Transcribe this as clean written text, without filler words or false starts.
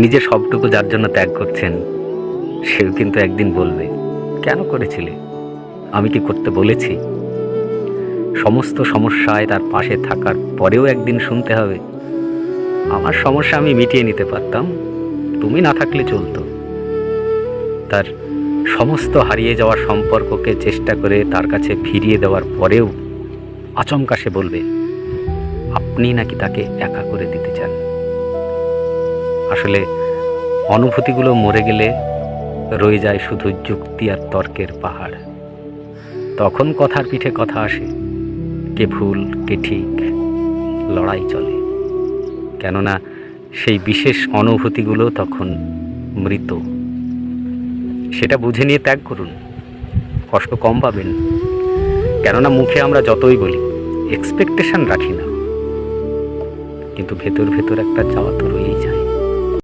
নিজের সবটুকু যার জন্য ত্যাগ করছেন, সেও কিন্তু একদিন বলবে, কেন করেছিলে? আমি কি করতে বলেছি? সমস্ত সমস্যায় তার পাশে থাকার পরেও একদিন শুনতে হবে, আমার সমস্যা আমি মিটিয়ে নিতে পারতাম, তুমি না থাকলে চলতো। তার সমস্ত হারিয়ে যাওয়া সম্পর্ককে চেষ্টা করে তার কাছে ফিরিয়ে দেওয়ার পরেও আচমকা সে বলবে, আপনি নাকি তাকে একা করে দিতে চান। আসলে অনুভূতিগুলো মরে গেলে রয়ে যায় শুধু যুক্তি আর তর্কের পাহাড়। তখন কথার পিঠে কথা আসে, কে ভুল কে ঠিক, লড়াই চলে। কেননা সেই বিশেষ অনুভূতিগুলো তখন মৃত। সেটা বুঝে নিয়ে ত্যাগ করুন, কষ্ট কম পাবেন। কেননা মুখে আমরা যতই বলি, এক্সপেকটেশন রাখি না, কিন্তু ভেতর ভেতর একটা চাওয়া তো রয়েই যায়।